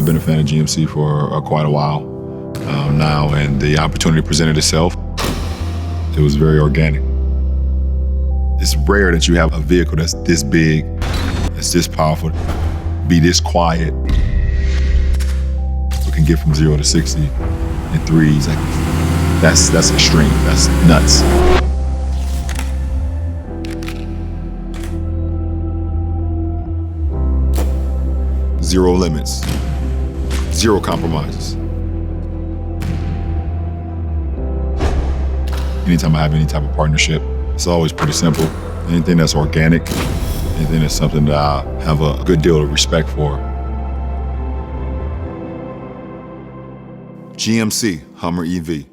been a fan of GMC for quite a while now, and the opportunity presented itself. It was very organic. It's rare that you have a vehicle that's this big, that's this powerful, be this quiet. We can get from 0 to 60 in 3 seconds. That's extreme, that's nuts. Zero limits, zero compromises. Anytime I have any type of partnership, it's always pretty simple. Anything that's organic, anything that's something that I have a good deal of respect for. GMC HUMMER EV.